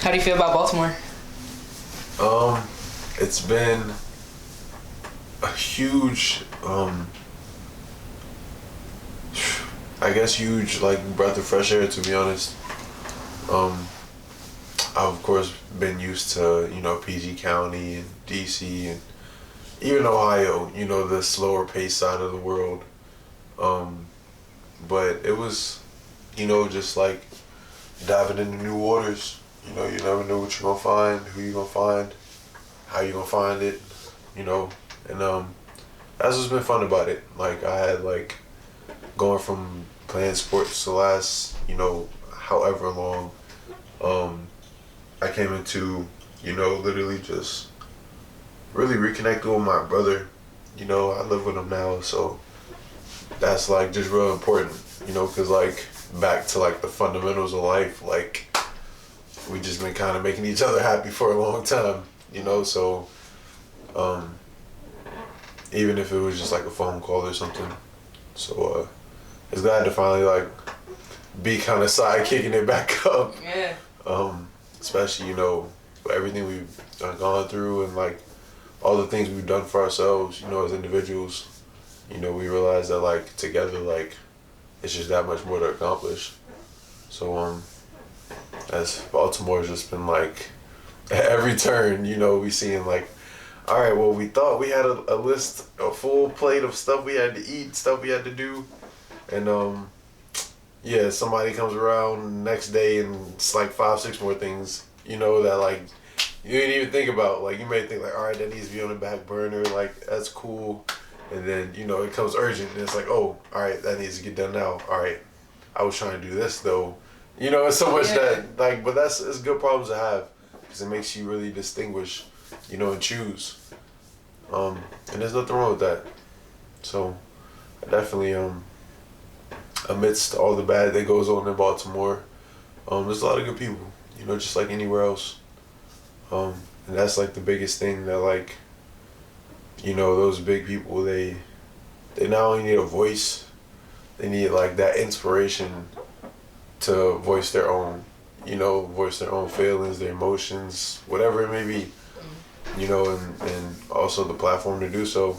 How do you feel about Baltimore? It's been a huge, huge like breath of fresh air, to be honest. I've of course been used to, PG County and DC and even Ohio, the slower paced side of the world. But it was, just like diving into new waters. You never know what you're gonna find, who you're gonna find, how you're gonna find it, and that's what's been fun about it. Like I had going from playing sports the last, however long, I came into, literally just really reconnecting with my brother. I live with him now, so that's just real important, because back to the fundamentals of life, we just been kind of making each other happy for a long time, so even if it was just a phone call or something. So it's glad to finally be kind of sidekicking it back up. Yeah. Especially, everything we've gone through and all the things we've done for ourselves, as individuals. We realize that together, it's just that much more to accomplish. So as Baltimore's just been at every turn, we seeing all right, well, we thought we had a list, a full plate of stuff we had to eat, stuff we had to do, and yeah, somebody comes around next day and it's 5-6 more things, that you didn't even think about. You may think all right, that needs to be on the back burner, that's cool. And then, it comes urgent and it's oh, all right, that needs to get done now. All right, I was trying to do this though. It's so much that, but it's good problems to have because it makes you really distinguish, and choose. And there's nothing wrong with that. So, definitely, amidst all the bad that goes on in Baltimore, there's a lot of good people, just like anywhere else. And that's the biggest thing that those big people, they not only need a voice, they need that inspiration to voice their own, voice their own feelings, their emotions, whatever it may be, and also the platform to do so.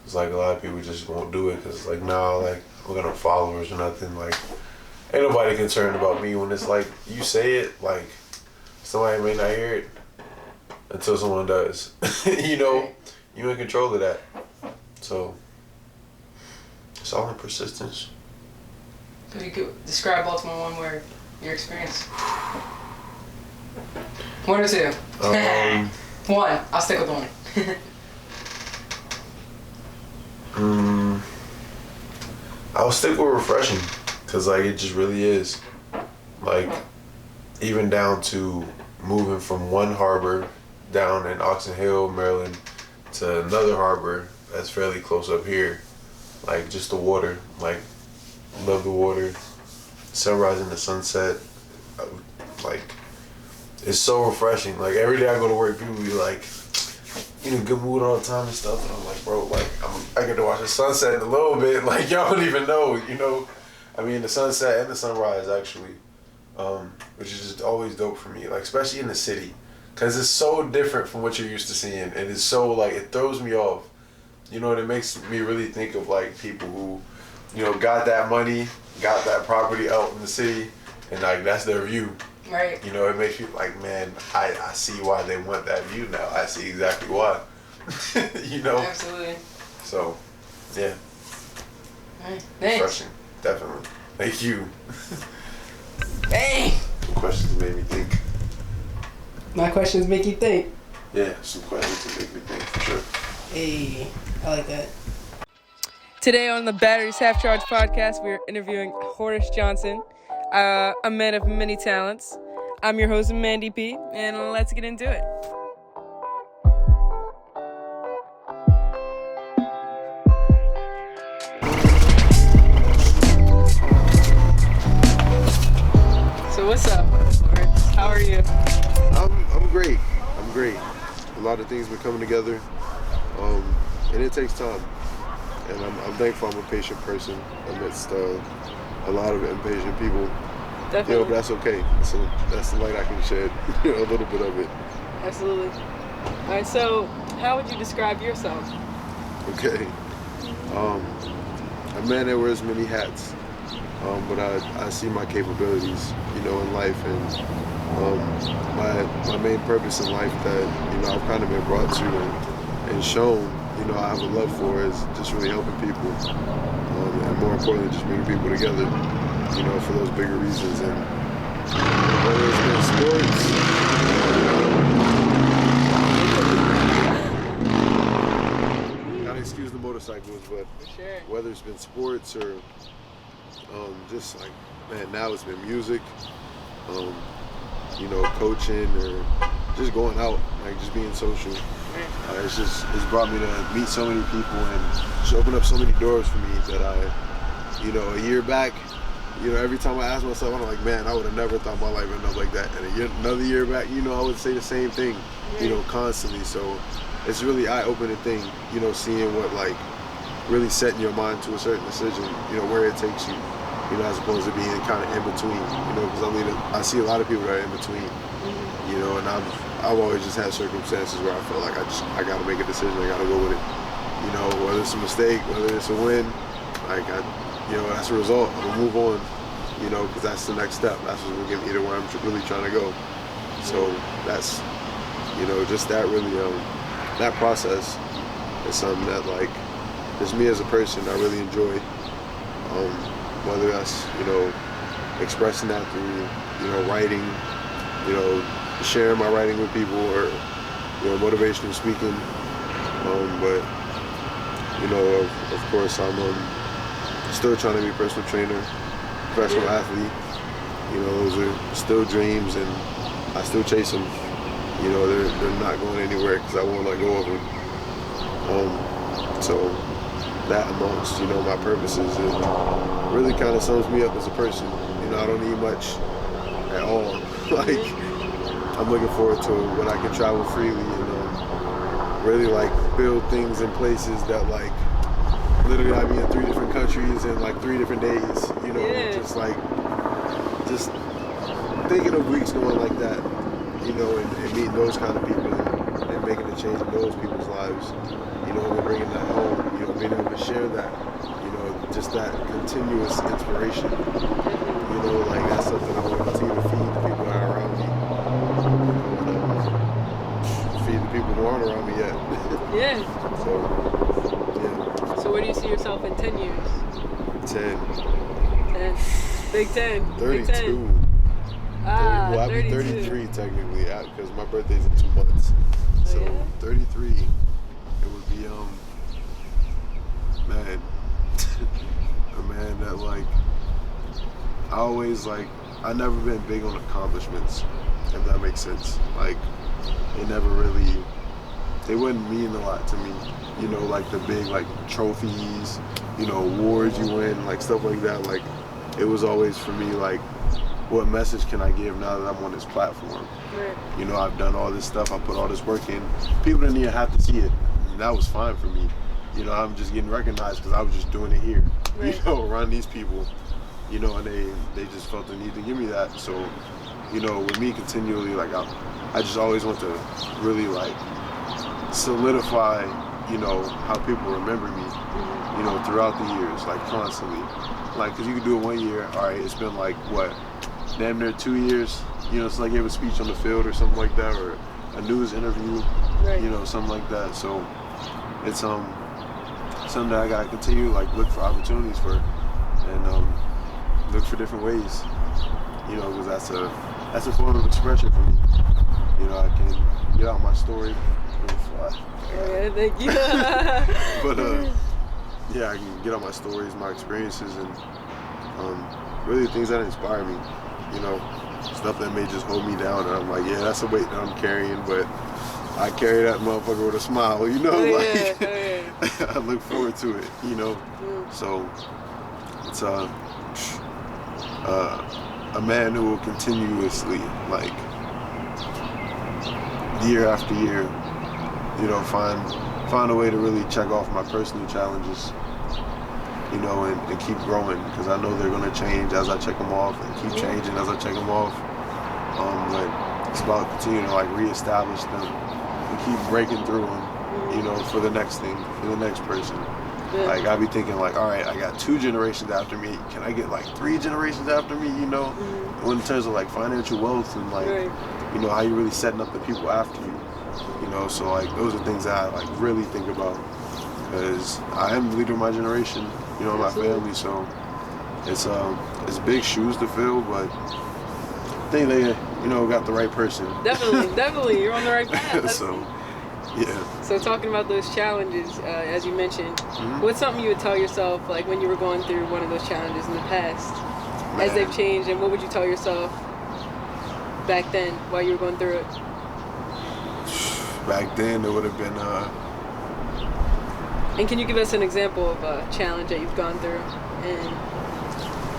It's a lot of people just won't do it because nah, I'm got no followers or nothing. Ain't nobody concerned about me when it's you say it, somebody may not hear it until someone does. You in control of that. So it's all in persistence. If you could describe Baltimore one word, your experience. 1 or 2? 1. I'll stick with 1. I'll stick with refreshing, cause it just really is. Even down to moving from one harbor down in Oxon Hill, Maryland, to another harbor that's fairly close up here. Just the water. Love the water. Sunrise and the sunset. It's so refreshing. Every day I go to work, people be good mood all the time and stuff. And I'm bro, I get to watch the sunset in a little bit. Y'all don't even know, the sunset and the sunrise actually, which is just always dope for me. Especially in the city, cause it's so different from what you're used to seeing, and it's so it throws me off. And it makes me really think of people who, got that money, got that property out in the city, and that's their view. Right. It makes you man, I see why they want that view now. I see exactly why. Absolutely. So, yeah. Alright, thanks. Refreshing, definitely. Thank you. Hey! Some questions made me think. My questions make you think. Yeah, some questions to make me think for sure. Hey, I like that. Today on the Batteries Half Charge podcast, we are interviewing Horace Johnson, a man of many talents. I'm your host, Mandy P, and let's get into it. So what's up, Horace? How are you? I'm great. A lot of things been coming together, and it takes time. And I'm thankful I'm a patient person amidst a lot of impatient people. Definitely. You know, but that's okay. So that's the light I can shed, a little bit of it. Absolutely. All right, so how would you describe yourself? Okay. A man that wears many hats, but I see my capabilities, in life, and my main purpose in life that, I've kind of been brought to and shown, I have a love for is just really helping people, and more importantly, just bringing people together, for those bigger reasons. And whether it's been sports, gotta excuse the motorcycles, but Sure. whether it's been sports or just like, man, now it's been music, coaching or just going out, like just being social. It's brought me to meet so many people and just open up so many doors for me that a year back, every time I ask myself, I'm like, man, I would have never thought my life would end up like that. And another year back, I would say the same thing, constantly. So it's really eye-opening thing, seeing what like really setting your mind to a certain decision, where it takes you, as opposed to being kind of in between, because I see a lot of people that are in between, and I've always just had circumstances where I feel like I got to make a decision, I got to go with it, whether it's a mistake, whether it's a win, like that's a result, I'll move on, because that's the next step, that's what's going to get me to where I'm really trying to go. So that's, just that really, that process is something that like, just me as a person, I really enjoy, whether that's, expressing that through, writing, sharing my writing with people or, motivational speaking. But, of course, I'm still trying to be a personal trainer, professional athlete. Those are still dreams and I still chase them. They're not going anywhere because I won't let go of them. So that amongst, my purposes, it really kind of sums me up as a person. I don't need much at all. Like, I'm looking forward to when I can travel freely and really like build things in places that like literally I'd be in 3 different countries in like 3 different days, just thinking of weeks going like that, and meeting those kind of people and making a change in those people's lives, and bringing that home, being able to share that, just that continuous inspiration, like that's something I want to continue to feed the people that are around me, and feed the people who aren't around me yet. Yeah. So, yeah. So where do you see yourself in 10 years? 10. 10. Big 10. 32. Big 10. Well, I'll be 33 technically, because my birthday's in 2 months. So yeah. 33, it would be man, a man that like I never been big on accomplishments, if that makes sense. Like they wouldn't mean a lot to me. Like the big like trophies, awards you win, like stuff like that. Like it was always for me like, what message can I give now that I'm on this platform? Right. I've done all this stuff, I put all this work in. People didn't even have to see it. And that was fine for me. I'm just getting recognized because I was just doing it here. Right. Around these people. And they just felt the need to give me that. So, with me continually, like I just always want to really like solidify, how people remember me, throughout the years, like constantly. Like, because you can do it 1 year, all right, it's been like, what, damn near 2 years, it's like you have a speech on the field or something like that, or a news interview, right. Something like that. So it's something that I gotta continue, like look for opportunities for, and look for different ways, because that's a form of expression for me. I can get out my story. Yeah, thank you. But yeah, I can get out my stories, my experiences, and really things that inspire me. Stuff that may just hold me down, and I'm like, yeah, that's a weight that I'm carrying, but I carry that motherfucker with a smile. I look forward to it. So it's a man who will continuously, like, year after year, find a way to really check off my personal challenges, you know, and keep growing, because I know they're going to change as I check them off and keep changing as I check them off. But it's about continuing to like reestablish them and keep breaking through them, you know, for the next thing, for the next person. Like I be thinking like, all right, I got 2 generations after me. Can I get like 3 generations after me? You know, in terms of like financial wealth and like, you know, how you really setting up the people after you. You know, so like those are things that I like really think about, because I am the leader of my generation. You know, my family. So it's big shoes to fill, but I think they, you know, got the right person. Definitely, you're on the right path. So. Yeah. So talking about those challenges, as you mentioned, what's something you would tell yourself like when you were going through one of those challenges in the past, as they've changed, and what would you tell yourself back then while you were going through it? Back then, it would have been. And can you give us an example of a challenge that you've gone through and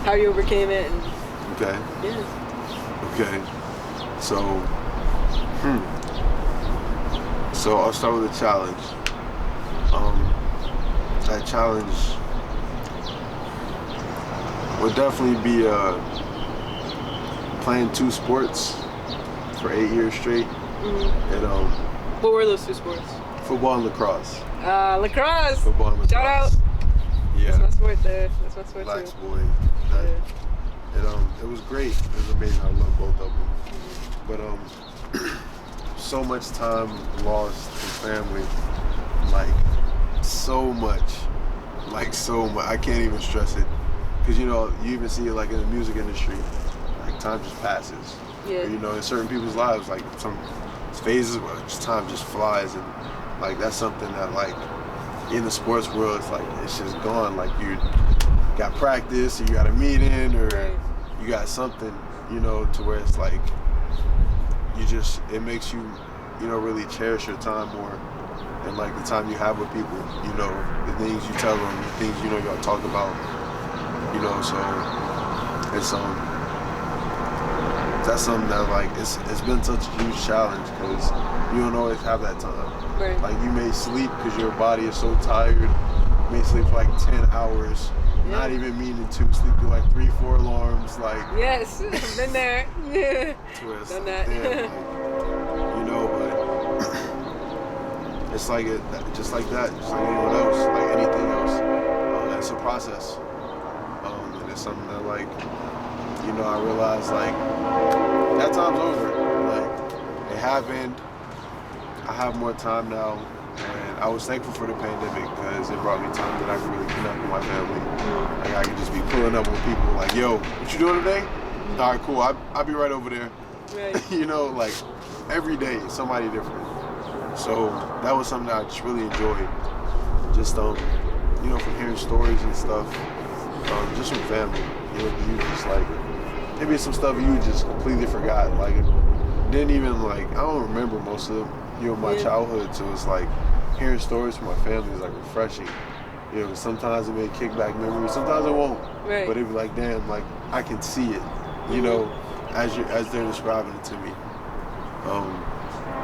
how you overcame it? And okay. Yeah. Okay. So. So I'll start with a challenge. That challenge would definitely be playing 2 sports for 8 years straight. And what were those 2 sports? Football and lacrosse. Lacrosse. Football and lacrosse. Shout out. Yeah. That's my sport there. That's my sport Blacks too. boy. It was great. It was amazing. I love both of them. But so much time lost in family, like so much. I can't even stress it, because you know, you even see it like in the music industry, like time just passes. Yeah. You know, in certain people's lives, like some phases where just time just flies, and like that's something that like in the sports world, it's like it's just gone. Like you got practice, or you got a meeting, or you got something, you know, to where it's like it makes you, you know, really cherish your time more, and like the time you have with people, you know, the things you tell them, the things, you know, y'all talk about, you know. So it's that's something that like it's been such a huge challenge, because you don't always have that time. Like you may sleep because your body is so tired. You may sleep for like 10 hours, not even meaning to, sleep through like 3-4 alarms, like. Yes, I've been there. Yeah. Done that. Damn, like, you know, but it's like just like that, just like anyone else, like anything else. It's a process, and it's something that, like, you know, I realized like that time's over. Like it happened. I have more time now, and I was thankful for the pandemic, because it brought me time that I could really connect with my family. Like I could just be pulling up with people, like, yo, what you doing today? All right, cool. I'll be right over there. You know, like every day somebody different. So that was something that I just really enjoyed. Just you know, from hearing stories and stuff, just from family. You know, you just like maybe some stuff you just completely forgot. Like didn't even like I don't remember most of them. You know, my childhood. So it's like hearing stories from my family is like refreshing. You know, sometimes it may kick back memories, sometimes it won't. But it'd be like, damn, like I can see it. You know, as they're describing it to me.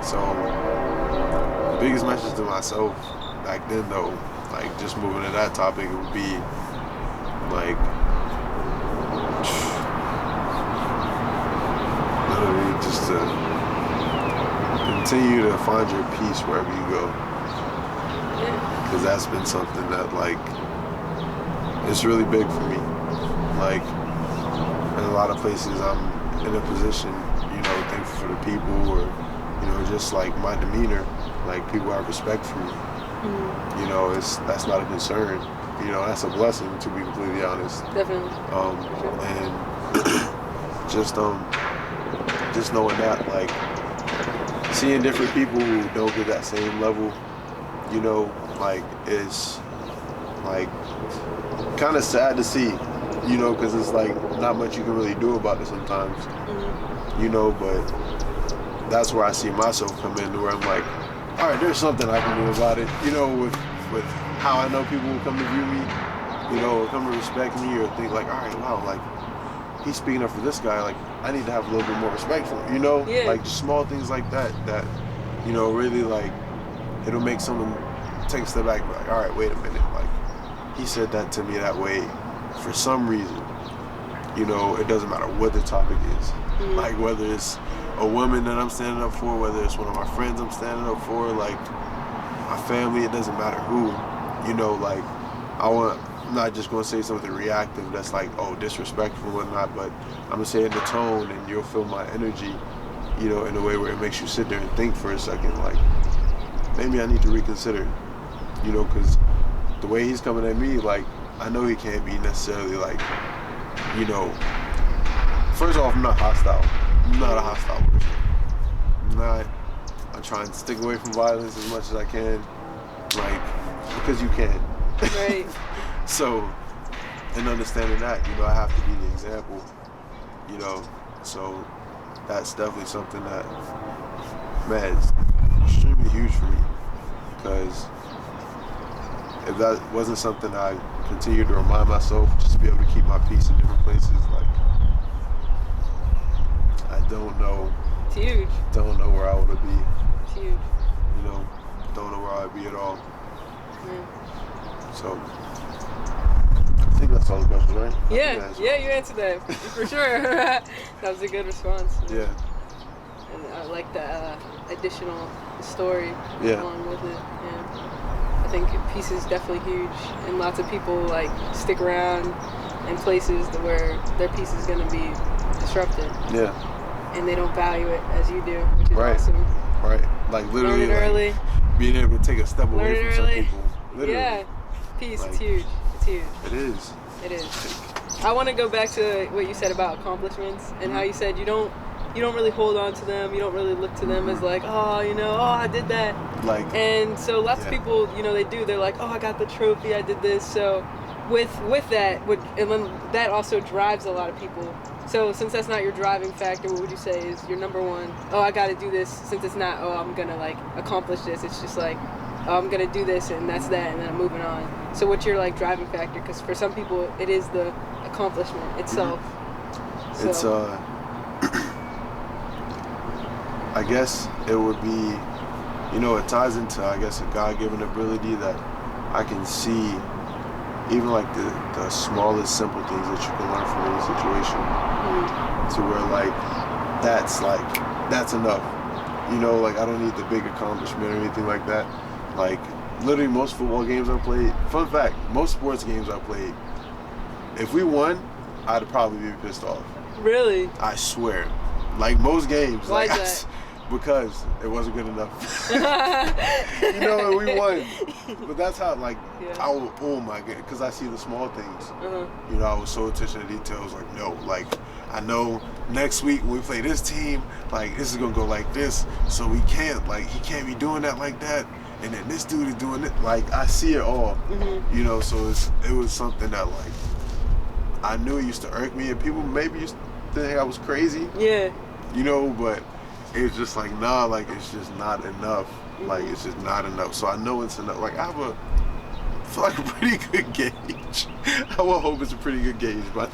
So the biggest message to myself back then, though, like just moving to that topic, it would be like literally just to continue to find your peace wherever you go, because that's been something that like it's really big for me. Like in a lot of places I'm in a position, you know, thankful for the people, or you know, just like my demeanor, like people have respect for me. You know, that's not a concern. You know, that's a blessing, to be completely honest. Definitely. And just knowing that, like seeing different people who don't get that same level, you know, like it's like kind of sad to see, you know, because it's like not much you can really do about it sometimes, you know. But that's where I see myself come in, where I'm like, all right, there's something I can do about it, you know, with how I know people will come to view me, you know, or come to respect me, or think like, all right, wow, like he's speaking up for this guy, like I need to have a little bit more respect for him, you know. Like just small things like that, you know, really like it'll make someone take a step back and be like, all right, wait a minute, like he said that to me that way for some reason. You know, it doesn't matter what the topic is. Like whether it's a woman that I'm standing up for, whether it's one of my friends I'm standing up for, like my family, it doesn't matter who. You know, like I'm not just gonna say something reactive that's like, oh, disrespectful and whatnot, but I'm gonna say it in the tone and you'll feel my energy, you know, in a way where it makes you sit there and think for a second, like, maybe I need to reconsider, you know, because the way he's coming at me, like, I know he can't be necessarily like, you know, first off, I'm not hostile. I'm not a hostile person. I'm trying to stick away from violence as much as I can, like, because you can. Right. So, in understanding that, you know, I have to be the example, you know, so that's definitely something that, man, it's extremely huge for me, because if that wasn't something I continue to remind myself, just to be able to keep my peace in different places, like, I don't know. It's huge. Don't know where I would be. It's huge. You know, don't know where I'd be at all. Yeah. So, I think that's all the questions, right? Yeah, you answered that for sure. That was a good response. Yeah. And I like the additional story along with it. Yeah. I think peace is definitely huge, and lots of people like stick around in places where their peace is going to be disrupted. Yeah. And they don't value it as you do, which is awesome. Right. Like literally, learn it early. Like, being able to take a step away from some people. Literally. Yeah. Peace. Like, it's huge. It's huge. It is. It is. I want to go back to what you said about accomplishments and how you said you don't really hold on to them. You don't really look to them as like, oh, you know, oh, I did that. Like. And so lots of people, you know, they do. They're like, oh, I got the trophy. I did this. So with that, and then that also drives a lot of people. So since that's not your driving factor, what would you say is your number one? Oh, I got to do this. Since it's not, oh, I'm gonna like accomplish this. It's just like, oh, I'm gonna do this, and that's that, and then I'm moving on. So what's your like driving factor? Because for some people, it is the accomplishment itself. So. It's I guess it would be, you know, it ties into, I guess, a God-given ability that I can see, even like the smallest simple things that you can learn from any situation, to where like that's enough. You know, like I don't need the big accomplishment or anything like that. Like literally most football games I played, fun fact, most sports games I played, if we won, I'd probably be pissed off. Really? I swear. Like most games. Why like, is that? Because it wasn't good enough. You know, and we won. But that's how, like, oh my God, because I see the small things. You know, I was so attention to details. Like, no, like, I know next week when we play this team, like, this is going to go like this. So we can't, like, he can't be doing that like that. And then this dude is doing it. Like, I see it all. You know, so it was something that, like, I knew it used to irk me. And people maybe used to think I was crazy. Yeah. You know, but it's just like, nah, like, it's just not enough. Like, it's just not enough. So I know it's enough. Like, I feel like a pretty good gauge. I will hope it's a pretty good gauge, but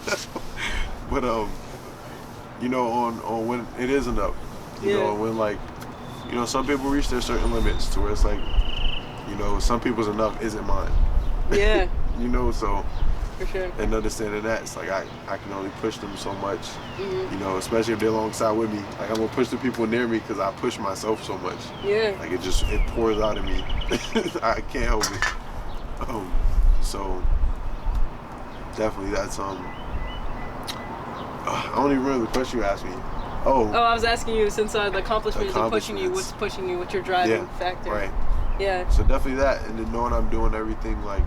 you know, on when it is enough. You know, when, like, you know, some people reach their certain limits to where it's like, you know, some people's enough isn't mine. Yeah. You know, so. For sure. And understanding that, it's like I can only push them so much, you know, especially if they're alongside with me. Like, I'm going to push the people near me because I push myself so much. Yeah. Like, it pours out of me. I can't help it. So, definitely that's, I don't even remember the question you asked me. Oh, I was asking you, since the accomplishments are pushing you, what's pushing you, what's your driving factor? Right. Yeah. So definitely that, and then knowing I'm doing everything, like,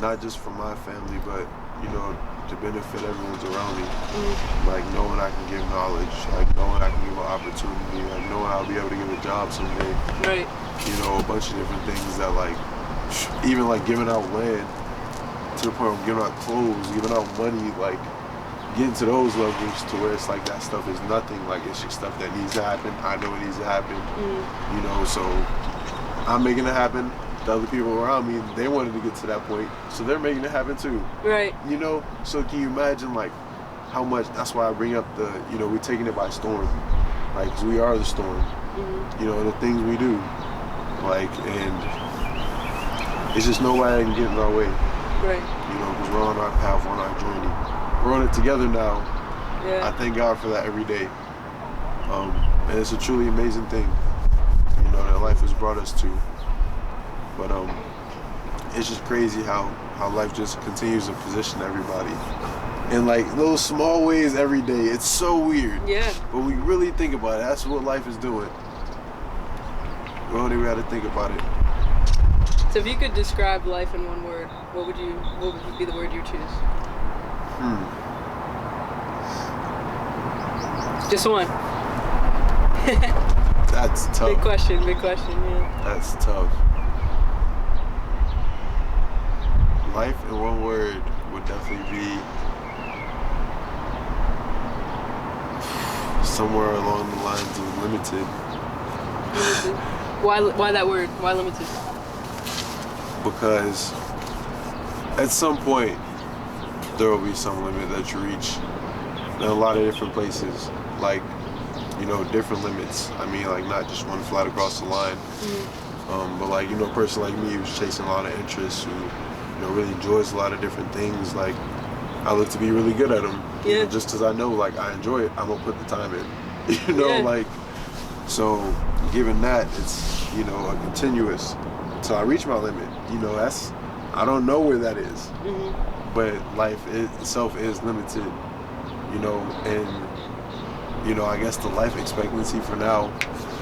not just for my family, but, you know, to benefit everyone's around me. Like, knowing I can give knowledge, like, knowing I can give an opportunity, like, knowing I'll be able to give a job someday. Right. You know, a bunch of different things that, like, even, like, giving out land to the point where I'm giving out clothes, giving out money, like, getting to those levels to where it's like that stuff is nothing. Like, it's just stuff that needs to happen. I know it needs to happen. You know, so I'm making it happen. The other people around me, they wanted to get to that point, so they're making it happen too. Right. You know, so can you imagine, like, how much, that's why I bring up the, you know, we're taking it by storm. Like, 'cause we are the storm. You know, the things we do. Like, and it's just nobody can get in our way. Right. You know, because we're on our path, we're on our journey. We're on it together now. Yeah. I thank God for that every day. And it's a truly amazing thing, you know, that life has brought us to. But it's just crazy how life just continues to position everybody in like those small ways every day. It's so weird. Yeah. But we really think about it. That's what life is doing. We only got to think about it. So if you could describe life in one word, what would be the word you choose? Just one. That's tough. Big question, yeah. That's tough. Life in one word would definitely be somewhere along the lines of limited. Why that word? Why limited? Because at some point there will be some limit that you reach in a lot of different places, like, you know, different limits. I mean, like, not just one flat across the line. But like, you know, a person like me who's chasing a lot of interests, who, you know, really enjoys a lot of different things, like, I look to be really good at them. Yeah. You know, just because I know, like, I enjoy it, I'm gonna put the time in. You know, Yeah. like, so given that, it's, you know, a continuous. So I reach my limit. You know, I don't know where that is. But life itself is limited. You know, and, you know, I guess the life expectancy for now,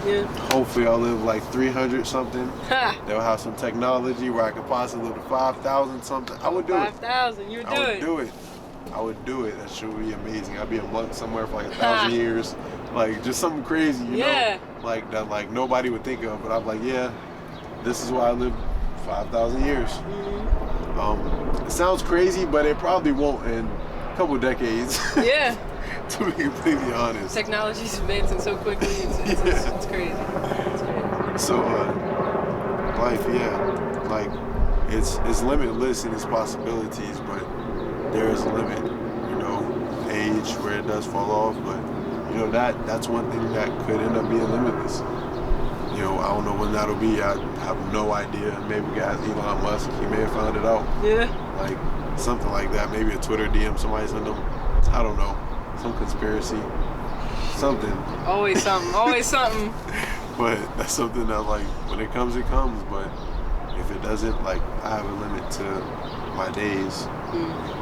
Yeah. hopefully I'll live like 300 something. Ha! They'll have some technology where I could possibly live to 5,000 something. I would do it. 5,000, you would do I would it. do it. I would do it. That should be amazing. I'd be a monk somewhere for like 1,000 years. Like, just something crazy, you Yeah. know? Like, that like nobody would think of. But I'm like, yeah, this is why I lived 5,000 years. It sounds crazy, but it probably won't in a couple decades. Yeah. To be completely honest. Technology's advancing so quickly, it's crazy. It's crazy. So, life, yeah, like, it's limitless in its possibilities, but there is a limit, you know, age where it does fall off, but, you know, that's one thing that could end up being limitless. You know, I don't know when that'll be. I have no idea. Maybe we got Elon Musk. He may have found it out. Yeah. Like, something like that. Maybe a Twitter DM somebody sent them. I don't know. Some conspiracy. Something. Always something. Always something. But that's something that, like, when it comes, it comes. But if it doesn't, like, I have a limit to my days.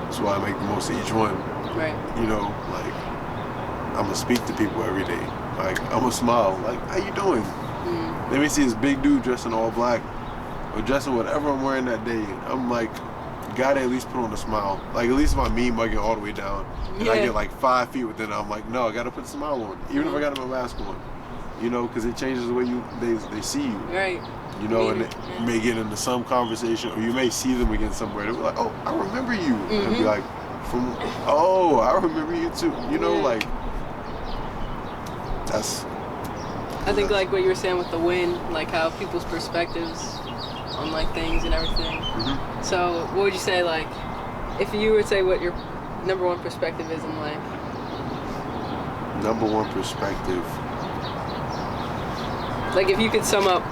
That's why I make the most of each one. Right. You know, like, I'm going to speak to people every day. Like, I'm going to smile. Like, how you doing? Let me see this big dude dressed in all black or dressing whatever I'm wearing that day. I'm like, gotta at least put on a smile. Like, at least if I'm mean mugging all the way down and I get like 5 feet within, I'm like, no, I gotta put a smile on. Even if I got my mask on. You know, because it changes the way they see you. Right. You know, and it may get into some conversation, or you may see them again somewhere. They'll be like, oh, I remember you. And they'll be like, oh, I remember you too. You know, like, that's... I think like what you were saying with the wind, like how people's perspectives on like things and everything. So what would you say, like, if you would say what your number one perspective is in life? Number one perspective. Like, if you could sum up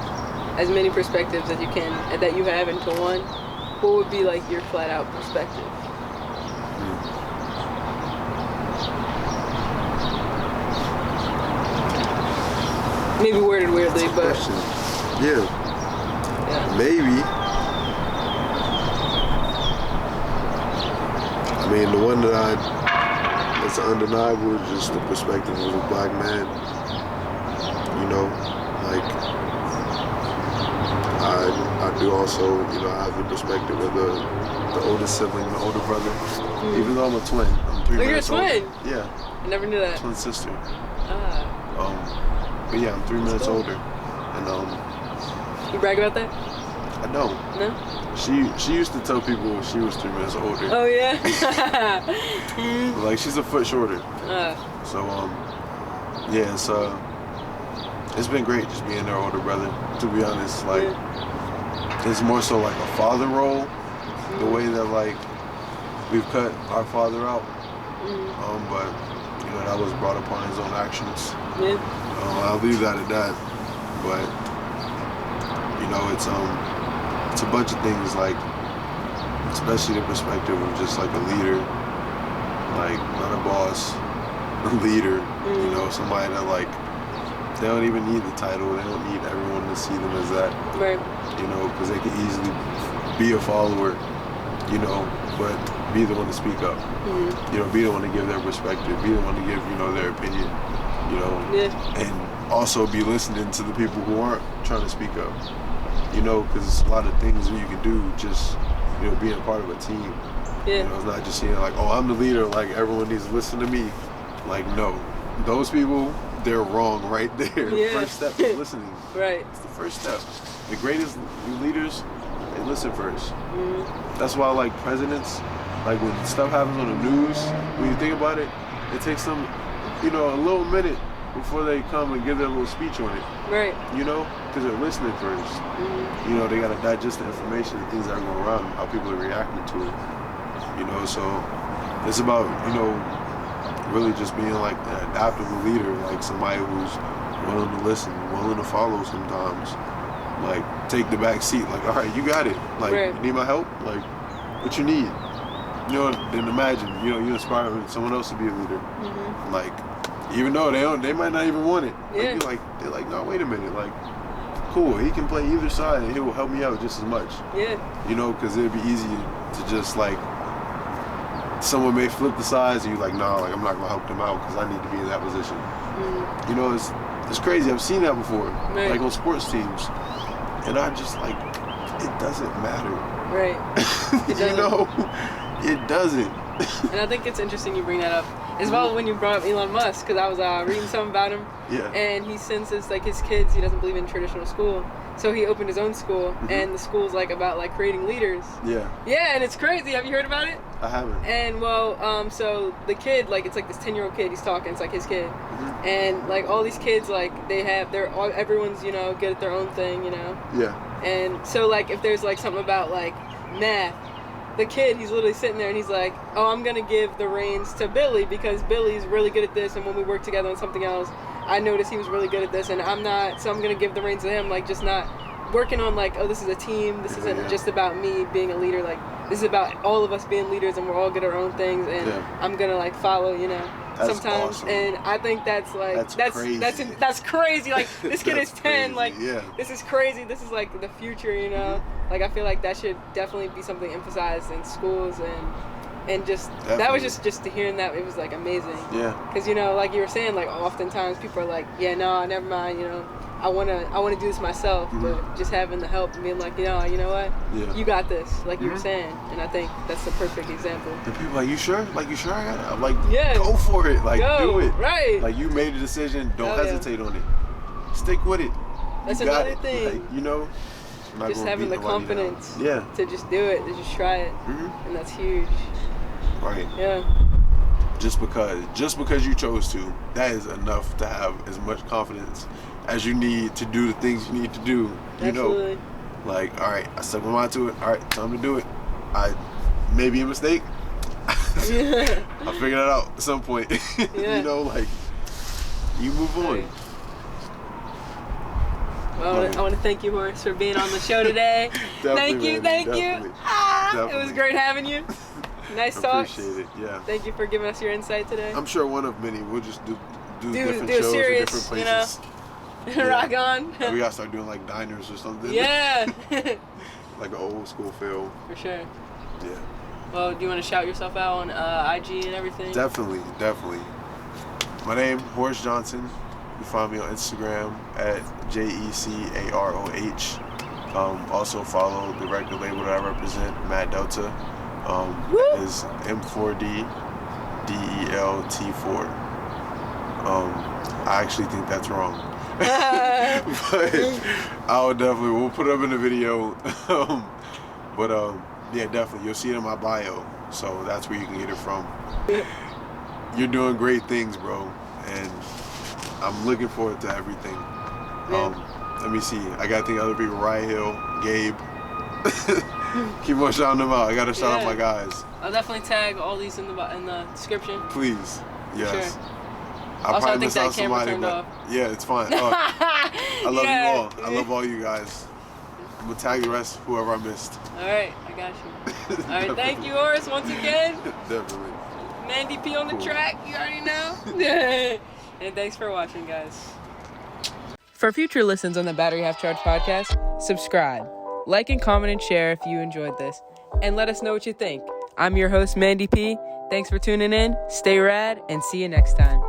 as many perspectives as you can, that you have into one, what would be like your flat out perspective? Maybe worded weirdly, That's a but question. Yeah. Maybe. I mean, the one that's undeniable is just the perspective of a black man. You know, like, I do also, you know, have the perspective of the oldest sibling, the older brother. Even though I'm a twin, I'm 3 minutes older. Oh, you're a twin? Yeah. I never knew that. Twin sister. Ah. But yeah, I'm 3 minutes older, and You brag about that? I don't. No? She used to tell people she was 3 minutes older. Oh yeah. But, like, she's a foot shorter. So yeah, it's been great just being their older brother. To be honest, like, it's more so like a father role, the way that, like, we've cut our father out. But, you know, that was brought upon his own actions. I'll leave that at that. But, you know, it's a bunch of things, like, especially the perspective of just like a leader, like not a boss, a leader. You know, somebody that like they don't even need the title. They don't need everyone to see them as that. Right. You know, because they can easily be a follower. You know, but be the one to speak up. You know, be the one to give their perspective. Be the one to give, you know, their opinion. You know, and also be listening to the people who aren't trying to speak up. You know, because it's a lot of things that you can do just, you know, being a part of a team. You know, it's not just saying like, oh, I'm the leader, like everyone needs to listen to me. Like, no, those people, they're wrong right there. The first step is listening. Right. It's the first step. The greatest leaders, they listen first. That's why, like, presidents, like when stuff happens on the news, when you think about it, it takes them, you know, a little minute before they come and give their little speech on it. Right. You know, because they're listening first. You know, they got to digest the information and things that are going around, how people are reacting to it. You know, so it's about, you know, really just being like an adaptable leader, like somebody who's willing to listen, willing to follow sometimes. Like, take the back seat, like, all right, you got it. Like, you need my help? Like, what you need? You know, then imagine, you know, you inspire someone else to be a leader. Like, even though they might not even want it. Like, they're like, no, wait a minute. Like, cool, he can play either side and he will help me out just as much. You know, because it'd be easy to just, like, someone may flip the sides and you're like, nah, like, I'm not going to help them out because I need to be in that position. You know, it's crazy. I've seen that before, like on sports teams. And I just like, it doesn't matter. Right. It doesn't. You know, it doesn't. And I think it's interesting you bring that up. As well when you brought up Elon Musk, because I was reading something about him. And he sends his kids, he doesn't believe in traditional school. So he opened his own school, and the school's like about like creating leaders. Yeah, and it's crazy. Have you heard about it? I haven't. And well, so the kid, like, it's like this 10-year-old kid, he's talking, it's like his kid. And like all these kids, like everyone's, you know, good at their own thing, you know. And so like if there's like something about like math, the kid, he's literally sitting there and he's like, oh, I'm gonna give the reins to Billy because Billy's really good at this, and when we work together on something else, I noticed he was really good at this, and I'm not, so I'm gonna give the reins to him. Like, just not working on like, oh, this is a team, this isn't just about me being a leader, like this is about all of us being leaders and we're all good at our own things, and I'm gonna like follow, you know. That's sometimes awesome. And I think that's like that's crazy. Like, this kid is 10, like this is crazy. This is like the future, you know. Like, I feel like that should definitely be something emphasized in schools, and just that was just to hearing that, it was like amazing. Because, you know, like you were saying, like oftentimes people are like, yeah, no, never mind, you know, I wanna do this myself, but just having the help and being like, you know what, you got this, like you were saying, and I think that's the perfect example. And people are like, you sure? Like, you sure I got it? I'm like, go for it, like do it. Right. Like, you made a decision, don't hesitate on it. Stick with it. That's another thing. Like, you know, just having the confidence to just do it, to just try it, and that's huge. Right. Just because you chose to, that is enough to have as much confidence as you need to do the things you need to do. You know, like, all right, I stuck my mind to it. All right, time to do it. I may be a mistake. I'll figure that out at some point. You know, like, you move on. Well, I want to thank you, Horace, for being on the show today. Thank you. It was great having you. Nice talks. Appreciate it. Thank you for giving us your insight today. I'm sure one of many. We'll just do different shows serious, in different places. You know? Rock on. We gotta start doing like diners or something. Like an old school feel. For sure. Yeah. Well, do you want to shout yourself out on IG and everything? Definitely. My name, Horace Johnson. You find me on Instagram at JECAROH. Also follow the record label that I represent, Mad Delta. Is M4DDELT4. I actually think that's wrong. But we'll put it up in the video. Yeah, definitely. You'll see it in my bio. So that's where you can get it from. You're doing great things, bro. And I'm looking forward to everything. Let me see. I gotta think of other people. Ryan Hill, Gabe. Keep on shouting them out. I gotta shout out my guys. I'll definitely tag all these in the description. Please. Yes. Sure. I'll probably miss out somebody, but yeah, it's fine. I love you all. I love all you guys. I'm gonna tag the rest, whoever I missed. All right. I got got you. All right, thank you, Horace, once again. Definitely. Mandy P on the track, you already know. And thanks for watching, guys. For future listens on the Battery Half Charge podcast, subscribe, like and comment and share if you enjoyed this, and let us know what you think. I'm your host, Mandy P. Thanks for tuning in, stay rad, and see you next time.